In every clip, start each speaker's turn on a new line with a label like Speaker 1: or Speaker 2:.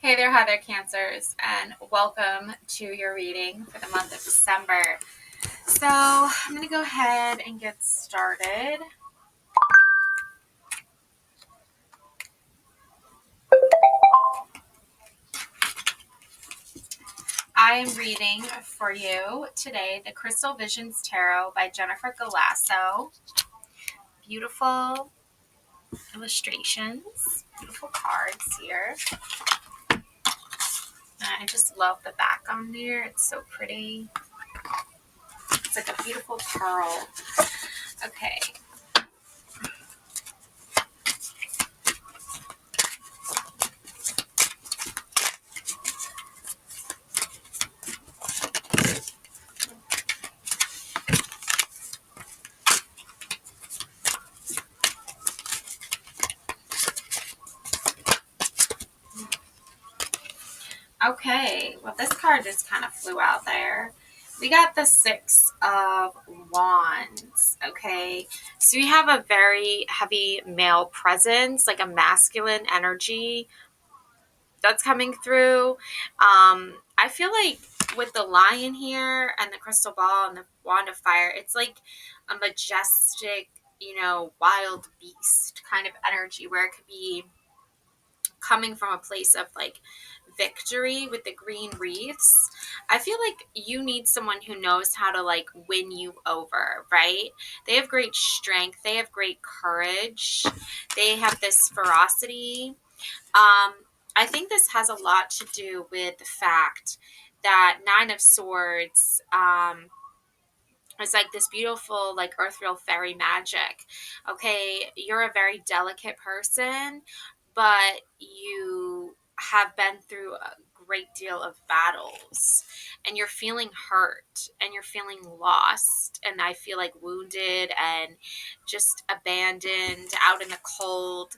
Speaker 1: Hey there, Heather Cancers, and welcome to your reading for the month of December. So, I'm going to go ahead and get started. I am reading for you today the Crystal Visions Tarot by Jennifer Galasso. Beautiful illustrations, beautiful cards here. I just love the back on there. It's so pretty. It's like a beautiful pearl. Okay. Okay, well, this card just kind of flew out there. We got the Six of Wands, okay? So you have a very heavy male presence, like a masculine energy that's coming through. I feel like with the lion here and the crystal ball and the wand of fire, it's like a majestic, wild beast kind of energy where it could be coming from a place of like victory with the green wreaths. I feel like you need someone who knows how to like win you over, right? They have great strength, they have great courage, they have this ferocity. I think this has a lot to do with the fact that Nine of Swords it's like this beautiful, like earthreal fairy magic. Okay, you're a very delicate person, but you have been through a great deal of battles and you're feeling hurt and you're feeling lost. And I feel like wounded and just abandoned out in the cold.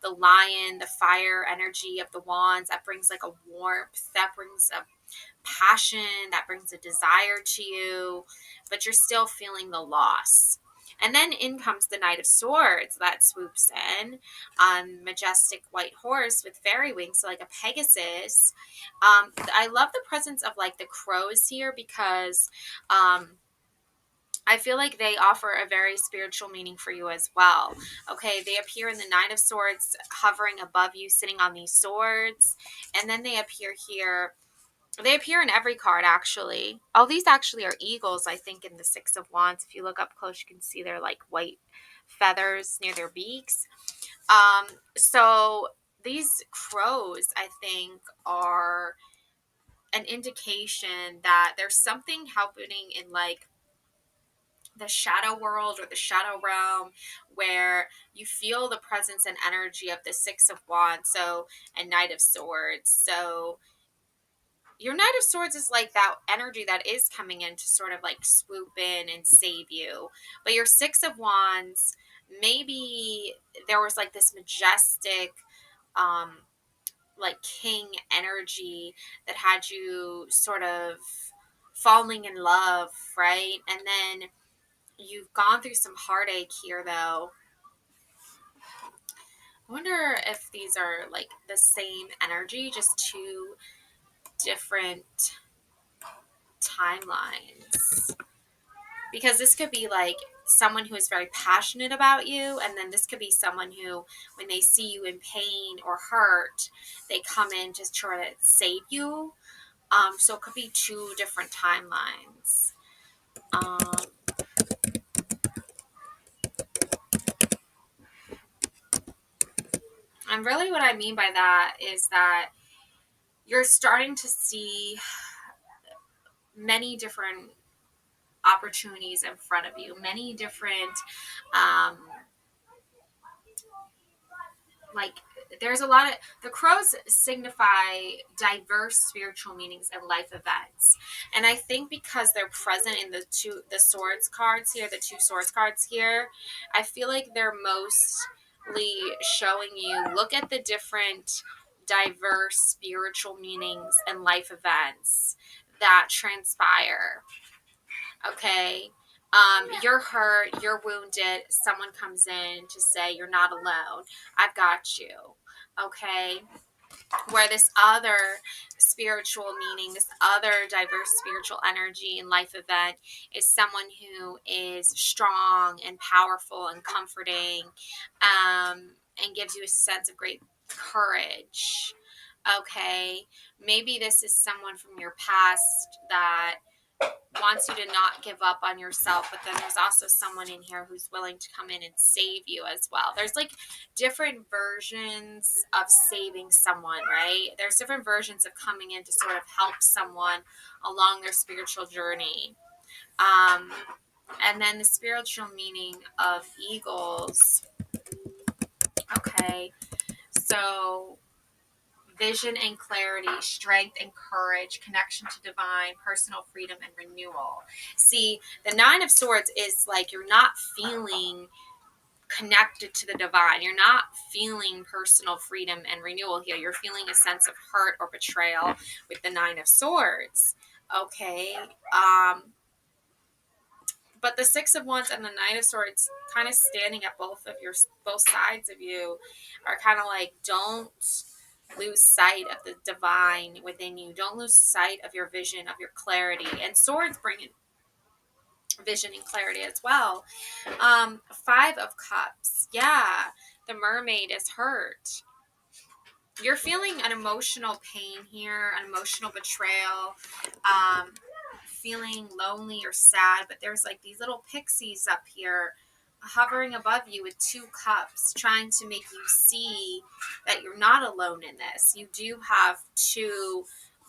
Speaker 1: The lion, the fire energy of the wands, that brings like a warmth, that brings a passion, that brings a desire to you, but you're still feeling the loss. And then in comes the Knight of Swords that swoops in on majestic white horse with fairy wings, so like a Pegasus. I love the presence of like the crows here because I feel like they offer a very spiritual meaning for you as well. Okay, they appear in the Nine of Swords hovering above you, sitting on these swords, and then they appear here. They appear in every card, actually. Oh, these actually are eagles, I think, in the Six of Wands. If you look up close, you can see their, like, white feathers near their beaks. So these crows, I think, are an indication that there's something happening in, like, the shadow world or the shadow realm where you feel the presence and energy of the Six of Wands, and Knight of Swords. So your Knight of Swords is like that energy that is coming in to sort of like swoop in and save you. But your Six of Wands, maybe there was like this majestic, um, like king energy that had you sort of falling in love, right? And then you've gone through some heartache here, though. I wonder if these are like the same energy, just two different timelines. Because this could be like someone who is very passionate about you, and then this could be someone who, when they see you in pain or hurt, they come in to try to save you. So it could be two different timelines. And really what I mean by that is that you're starting to see many different opportunities in front of you, many different like there's a lot of the crows signify diverse spiritual meanings and life events. And I think because they're present in the swords cards here, the two swords cards here, I feel like they're mostly showing you, look at the different diverse spiritual meanings and life events that transpire. Okay. You're hurt, you're wounded, someone comes in to say you're not alone. I've got you. Okay. Where this other spiritual meaning, this other diverse spiritual energy and life event is someone who is strong and powerful and comforting, and gives you a sense of great courage. Okay, maybe this is someone from your past that wants you to not give up on yourself, but then there's also someone in here who's willing to come in and save you as well. There's like different versions of saving someone, right? There's different versions of coming in to sort of help someone along their spiritual journey. Um, and then the spiritual meaning of eagles. Okay, so vision and clarity, strength and courage, connection to divine, personal freedom and renewal. See, the Nine of Swords is like you're not feeling connected to the divine. You're not feeling personal freedom and renewal here. You're feeling a sense of hurt or betrayal with the Nine of Swords. Okay. But the Six of Wands and the Nine of Swords kind of standing at both sides of you are kind of like, don't lose sight of the divine within you. Don't lose sight of your vision, of your clarity. And swords bring in vision and clarity as well. Five of Cups. Yeah, the mermaid is hurt. You're feeling an emotional pain here, an emotional betrayal, feeling lonely or sad, but there's like these little pixies up here hovering above you with two cups, trying to make you see that you're not alone in this. You do have two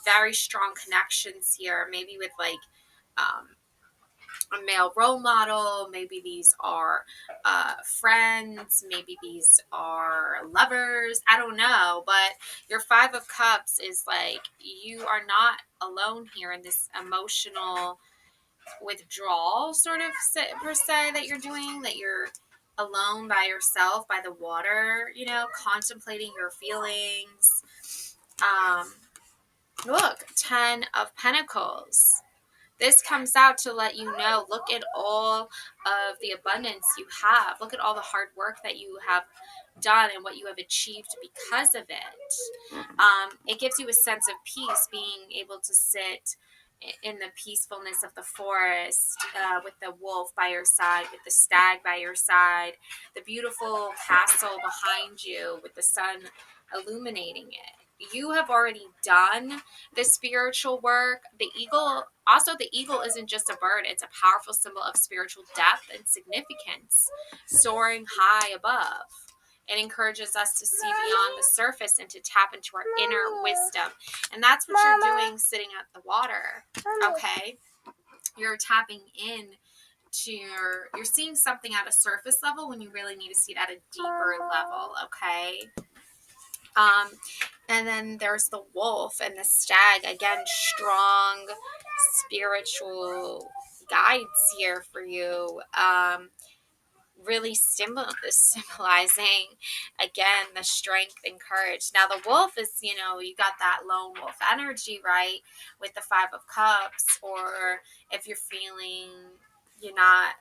Speaker 1: very strong connections here, maybe with like um, a male role model. Maybe these are friends. Maybe these are lovers. I don't know. But your Five of Cups is like you are not alone here in this emotional withdrawal, sort of per se, that you're doing, that you're alone by yourself by the water, contemplating your feelings. Um, Look, 10 of Pentacles. This comes out to let you know, look at all of the abundance you have. Look at all the hard work that you have done and what you have achieved because of it. It gives you a sense of peace, being able to sit in the peacefulness of the forest, with the wolf by your side, with the stag by your side, the beautiful castle behind you with the sun illuminating it. You have already done the spiritual work. The eagle isn't just a bird, it's a powerful symbol of spiritual depth and significance, soaring high above. It encourages us to see beyond the surface and to tap into our inner wisdom. And that's what you're doing sitting at the water. Okay? You're tapping in to you're seeing something at a surface level when you really need to see it at a deeper level. Okay? Um, and then there's the wolf and the stag. Again, strong spiritual guides here for you. Really symbolizing, again, the strength and courage. Now, the wolf is, you got that lone wolf energy, right? With the Five of Cups, or if you're feeling you're not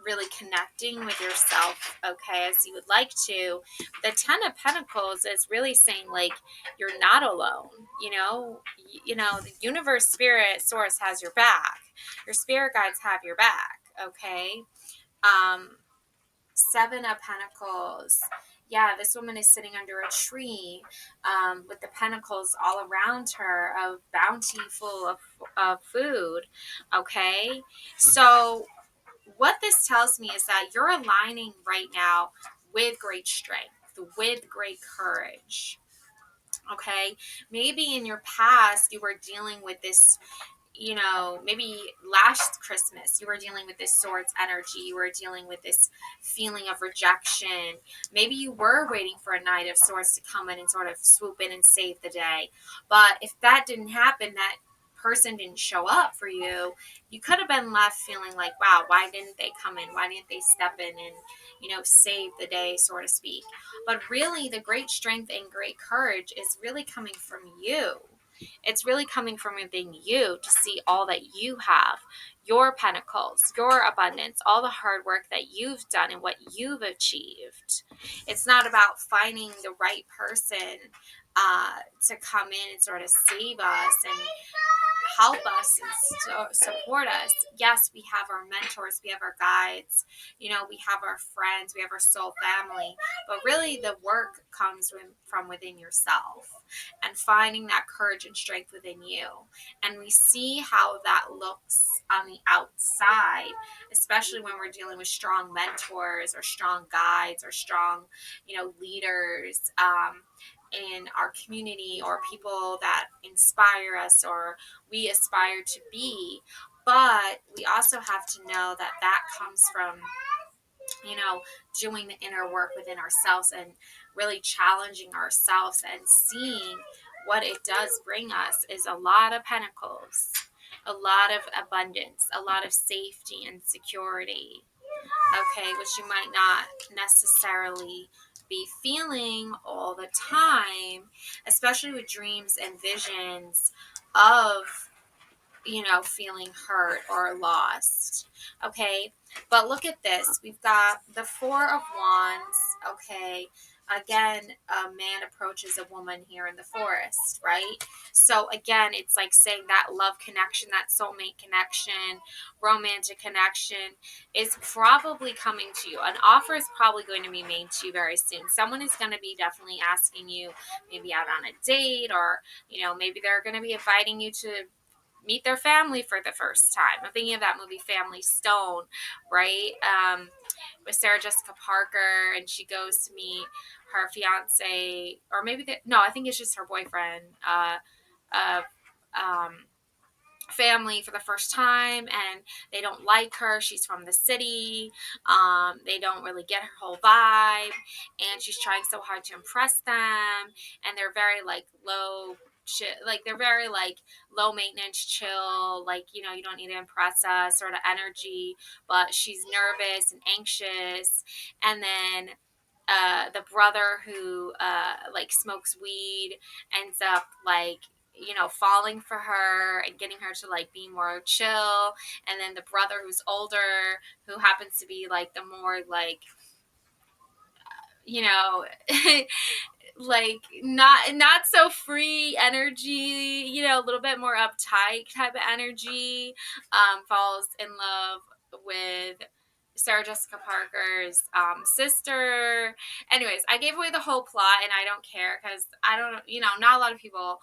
Speaker 1: really connecting with yourself, okay, as you would like to. The Ten of Pentacles is really saying, like, you're not alone. The universe, spirit, source has your back. Your spirit guides have your back, okay? Seven of Pentacles. Yeah, this woman is sitting under a tree, with the pentacles all around her of bounty full of food, okay? So what this tells me is that you're aligning right now with great strength, with great courage. Okay. Maybe in your past you were dealing with this, maybe last Christmas, you were dealing with this swords energy. You were dealing with this feeling of rejection. Maybe you were waiting for a Knight of Swords to come in and sort of swoop in and save the day. But if that didn't happen, that person didn't show up for you, you could have been left feeling like, wow, why didn't they come in? Why didn't they step in and, save the day, so to speak? But really, the great strength and great courage is really coming from you. It's really coming from within you to see all that you have, your pentacles, your abundance, all the hard work that you've done and what you've achieved. It's not about finding the right person to come in and sort of save us and help us and support us. Yes, we have our mentors, we have our guides, we have our friends, we have our soul family, but really the work comes from within yourself and finding that courage and strength within you. And we see how that looks on the outside, especially when we're dealing with strong mentors or strong guides or strong, leaders. In our community, or people that inspire us or we aspire to be. But we also have to know that that comes from, doing the inner work within ourselves and really challenging ourselves and seeing what it does bring us is a lot of pentacles, a lot of abundance, a lot of safety and security. Okay, which you might not necessarily be feeling all the time, especially with dreams and visions of, feeling hurt or lost. Okay, but look at this. We've got the Four of Wands. Okay, again, a man approaches a woman here in the forest, right? So again, it's like saying that love connection, that soulmate connection, romantic connection is probably coming to you. An offer is probably going to be made to you very soon. Someone is going to be definitely asking you maybe out on a date, or maybe they're going to be inviting you to meet their family for the first time. I'm thinking of that movie Family Stone, right? With Sarah Jessica Parker, and she goes to meet her fiance, or maybe no, I think it's just her boyfriend. Uh, um, Family for the first time, and they don't like her. She's from the city. They don't really get her whole vibe, and she's trying so hard to impress them, and they're very like they're very like low maintenance, chill, like, you don't need to impress us sort of energy, but she's nervous and anxious. And then the brother who like smokes weed ends up like, falling for her and getting her to like be more chill. And then the brother who's older, who happens to be like the more like, you know like not so free energy, a little bit more uptight type of energy, falls in love with Sarah Jessica Parker's sister. Anyways, I gave away the whole plot, and I don't care because I don't, not a lot of people,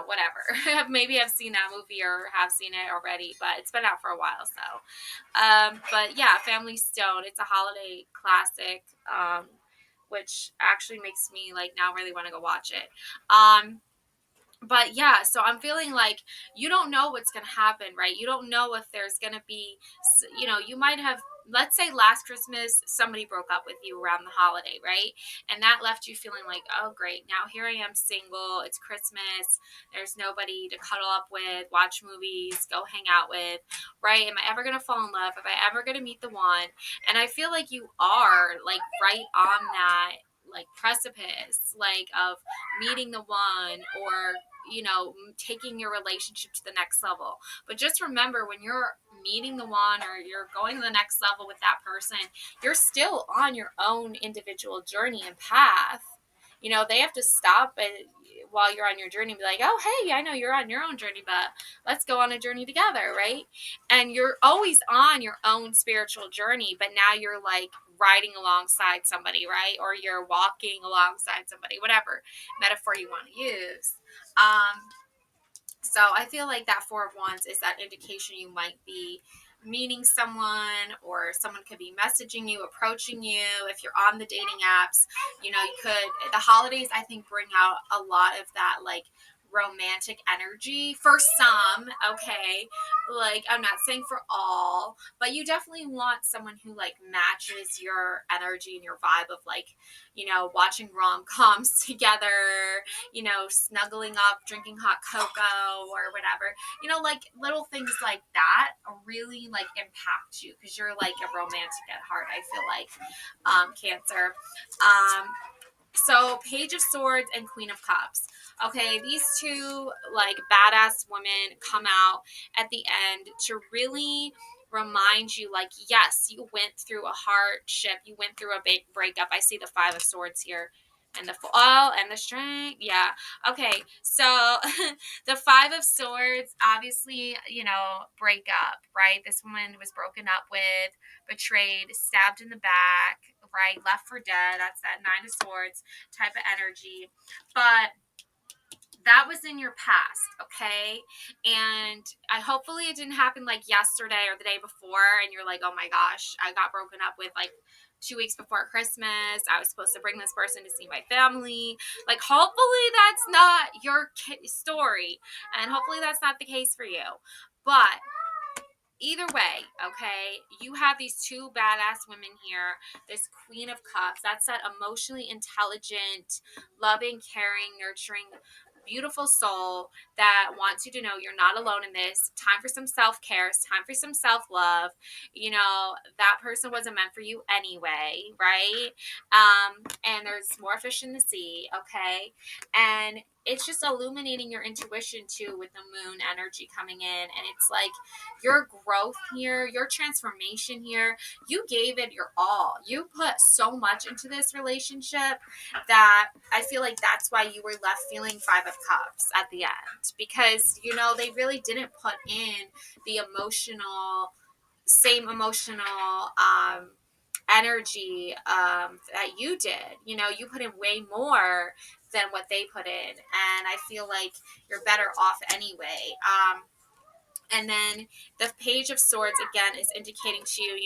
Speaker 1: whatever, maybe have seen that movie or have seen it already, but it's been out for a while. So, but yeah, Family Stone, it's a holiday classic, which actually makes me like now really want to go watch it. But yeah, so I'm feeling like you don't know what's going to happen, right? You don't know if there's going to be, you might have, let's say last Christmas, somebody broke up with you around the holiday, right? And that left you feeling like, oh, great. Now here I am single. It's Christmas. There's nobody to cuddle up with, watch movies, go hang out with, right? Am I ever going to fall in love? Am I ever going to meet the one? And I feel like you are like right on that like precipice, like of meeting the one, or taking your relationship to the next level. But just remember, when you're meeting the one or you're going to the next level with that person, you're still on your own individual journey and path. They have to stop while you're on your journey and be like, oh, hey, I know you're on your own journey, but let's go on a journey together, right? And you're always on your own spiritual journey, but now you're like riding alongside somebody, right? Or you're walking alongside somebody, whatever metaphor you want to use. So I feel like that Four of Wands is that indication you might be meeting someone, or someone could be messaging you, approaching you. If you're on the dating apps, you could, the holidays, I think, bring out a lot of that like romantic energy for some. Okay, like I'm not saying for all, but you definitely want someone who like matches your energy and your vibe of like, watching rom-coms together, snuggling up, drinking hot cocoa or whatever, like little things like that really like impact you because you're like a romantic at heart, I feel like, Cancer. So Page of Swords and Queen of Cups. Okay, these two like badass women come out at the end to really remind you, like, yes, you went through a hardship, you went through a big breakup. I see the Five of Swords here. And the and the strength. Yeah. Okay. So the Five of Swords, obviously, break up, right? This woman was broken up with, betrayed, stabbed in the back, right? Left for dead. That's that Nine of Swords type of energy. But that was in your past, okay? And I hopefully it didn't happen like yesterday or the day before and you're like, "Oh my gosh, I got broken up with like 2 weeks before Christmas. I was supposed to bring this person to see my family." Like, hopefully that's not your story, and hopefully that's not the case for you. But either way, okay, you have these two badass women here. This Queen of Cups, that's that emotionally intelligent, loving, caring, nurturing, beautiful soul that wants you to know you're not alone in this. Time for some self-care. It's time for some self-love. That person wasn't meant for you anyway, right? And there's more fish in the sea, okay? And it's just illuminating your intuition too with the moon energy coming in. And it's like your growth here, your transformation here, you gave it your all. You put so much into this relationship that I feel like that's why you were left feeling Five of Cups at the end, because they really didn't put in the same emotional energy that you did. You put in way more than what they put in, and I feel like you're better off anyway. And then the Page of Swords, again, is indicating to you,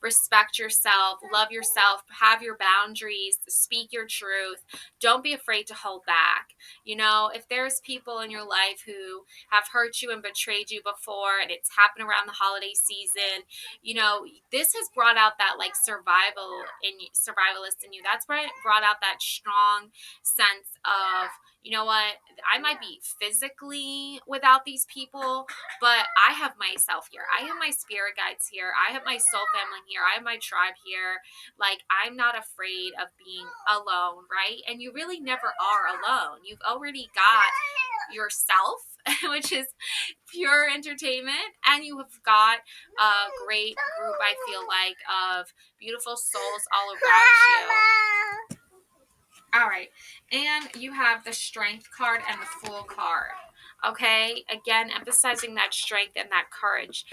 Speaker 1: respect yourself, love yourself, have your boundaries, speak your truth. Don't be afraid to hold back. If there's people in your life who have hurt you and betrayed you before, and it's happened around the holiday season, this has brought out that like survivalist in you. That's brought out that strong sense of, you know what, I might be physically without these people, but I have myself here. I have my spirit guides here. I have my soul family here. I have my tribe here. Like, I'm not afraid of being alone, right? And you really never are alone. You've already got yourself, which is pure entertainment, and you have got a great group, I feel like, of beautiful souls all around you. All right. And you have the Strength card and the Fool card. Okay. Again, emphasizing that strength and that courage.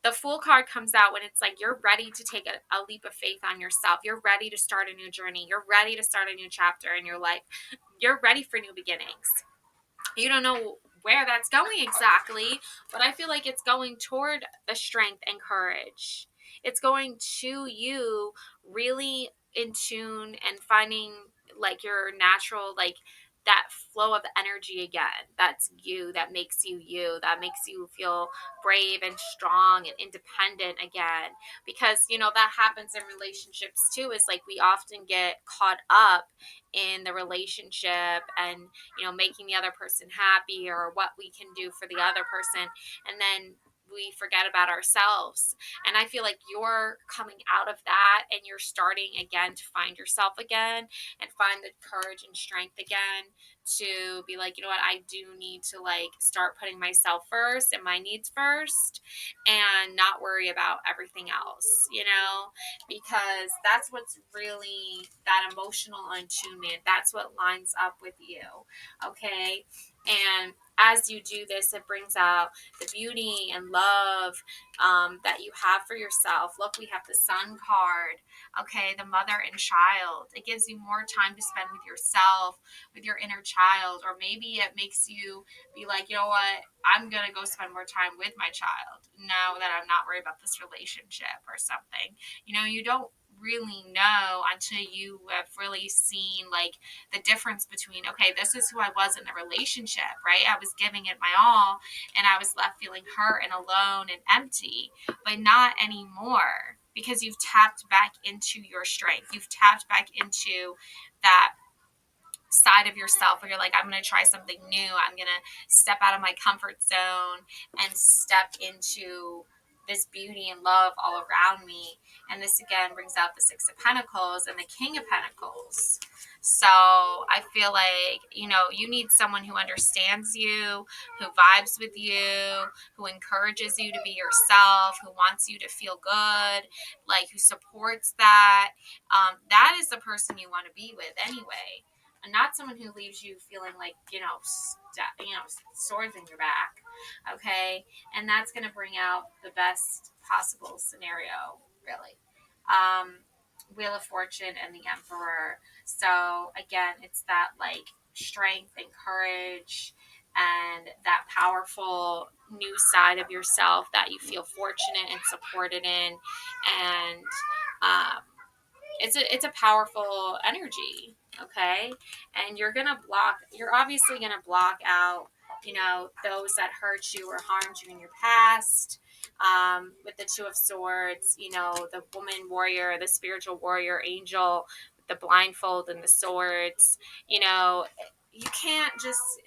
Speaker 1: The Fool card comes out when it's like you're ready to take a leap of faith on yourself. You're ready to start a new journey. You're ready to start a new chapter in your life. You're ready for new beginnings. You don't know where that's going exactly, but I feel like it's going toward the strength and courage. It's going to you really in tune and finding like your natural, like that flow of energy again. That's you, that makes you, that makes you feel brave and strong and independent again. Because, that happens in relationships too, is like we often get caught up in the relationship and making the other person happy or what we can do for the other person, and then we forget about ourselves. And I feel like you're coming out of that and you're starting again to find yourself again and find the courage and strength again to be like, I do need to like start putting myself first and my needs first and not worry about everything else, because that's what's really that emotional attunement. That's what lines up with you. Okay. And as you do this, it brings out the beauty and love that you have for yourself. Look, we have the Sun card. Okay, the mother and child. It gives you more time to spend with yourself, with your inner child, or maybe it makes you be like, you know what, I'm going to go spend more time with my child now that I'm not worried about this relationship or something. You don't really know until you have really seen like the difference between, okay, this is who I was in the relationship, right? I was giving it my all and I was left feeling hurt and alone and empty, but not anymore, because you've tapped back into your strength. You've tapped back into that side of yourself where you're like, I'm going to try something new. I'm going to step out of my comfort zone and step into this beauty and love all around me. And this again brings out the Six of Pentacles and the King of Pentacles. So I feel like, you need someone who understands you, who vibes with you, who encourages you to be yourself, who wants you to feel good, like who supports that. That is the person you want to be with anyway. And not someone who leaves you feeling like, swords in your back. Okay. And that's going to bring out the best possible scenario, really. Wheel of Fortune and the Emperor. So again, it's that like strength and courage and that powerful new side of yourself that you feel fortunate and supported in. And um, it's a powerful energy. Okay. And you're obviously gonna block out, those that hurt you or harmed you in your past. With the Two of Swords, the woman warrior, the spiritual warrior angel with the blindfold and the swords. You can't just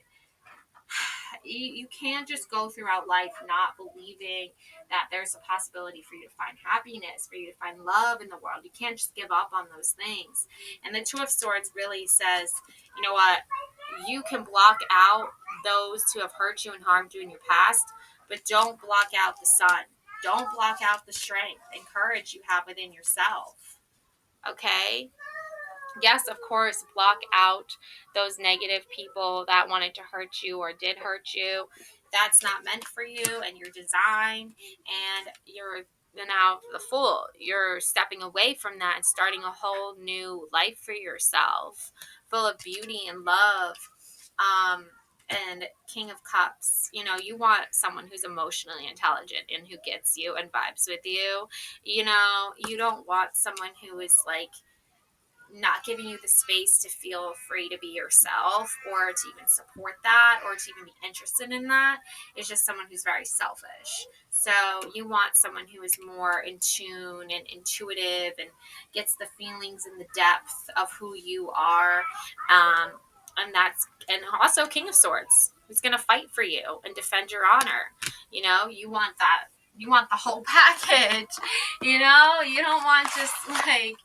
Speaker 1: you can't just go throughout life not believing that there's a possibility for you to find happiness, for you to find love in the world. You can't just give up on those things. And the Two of Swords really says, you know what, you can block out those who have hurt you and harmed you in your past, but don't block out the sun. Don't block out the strength and courage you have within yourself. Okay? Yes, of course, block out those negative people that wanted to hurt you or did hurt you. That's not meant for you and your design, and you're now the Fool. You're stepping away from that and starting a whole new life for yourself, full of beauty and love. And King of Cups, you want someone who's emotionally intelligent and who gets you and vibes with you. You don't want someone who is like not giving you the space to feel free to be yourself or to even support that or to even be interested in that. Is just someone who's very selfish. So you want someone who is more in tune and intuitive and gets the feelings and the depth of who you are. And also King of Swords, who's going to fight for you and defend your honor. You want that. You want the whole package. You don't want just like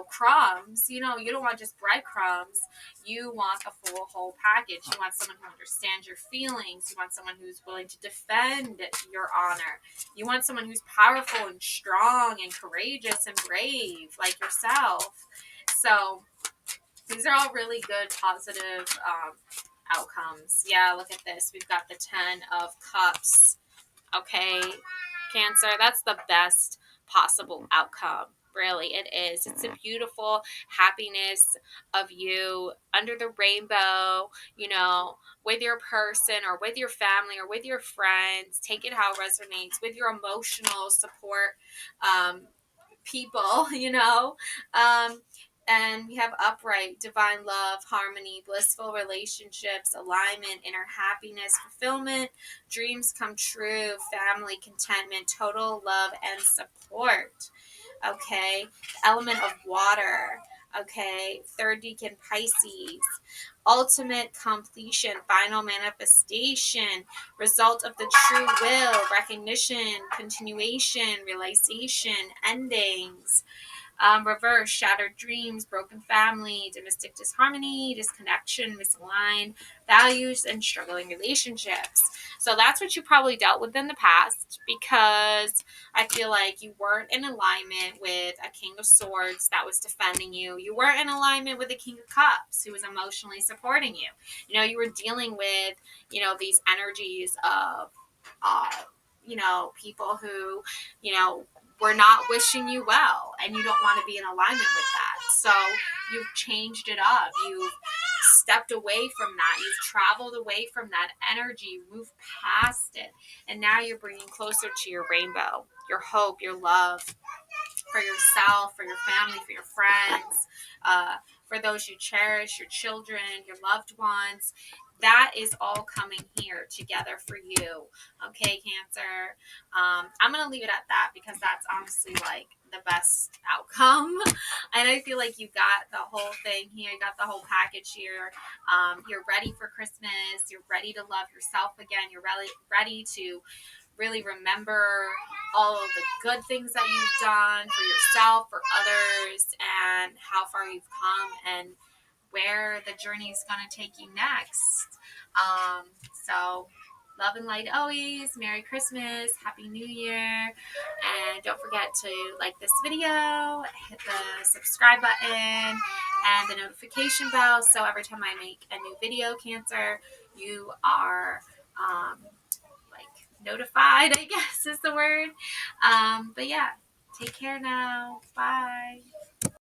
Speaker 1: crumbs. You don't want just breadcrumbs. You want the full whole package. You want someone who understands your feelings. You want someone who's willing to defend your honor. You want someone who's powerful and strong and courageous and brave like yourself. So these are all really good, positive outcomes. Yeah, look at this. We've got the 10 of Cups. Okay, Cancer, that's the best possible outcome. Really, it is. It's a beautiful happiness of you under the rainbow, with your person or with your family or with your friends. Take it how it resonates with your emotional support people, and we have upright, divine love, harmony, blissful relationships, alignment, inner happiness, fulfillment, dreams come true, family, contentment, total love and support. Okay. Element of water. Okay. Third decan Pisces. Ultimate completion, final manifestation, result of the true will, recognition, continuation, realization, endings. Reverse, shattered dreams, broken family, domestic disharmony, disconnection, misaligned values, and struggling relationships. So that's what you probably dealt with in the past, because I feel like you weren't in alignment with a King of Swords that was defending you. You weren't in alignment with the King of Cups who was emotionally supporting you. You were dealing with, these energies of, people who, we're not wishing you well, and you don't want to be in alignment with that. So you've changed it up. You've stepped away from that. You've traveled away from that energy, moved past it. And now you're bringing closer to your rainbow, your hope, your love for yourself, for your family, for your friends, for those you cherish, your children, your loved ones. That is all coming here together for you. Okay, Cancer. I'm going to leave it at that because that's honestly like the best outcome. And I feel like you got the whole thing here. You got the whole package here. You're ready for Christmas. You're ready to love yourself again. You're ready to really remember all of the good things that you've done for yourself, for others, and how far you've come and where the journey is going to take you next. So, love and light always. Merry Christmas. Happy New Year. And don't forget to like this video, hit the subscribe button, and the notification bell. So every time I make a new video, Cancer, you are like notified, I guess is the word. But yeah, take care now. Bye.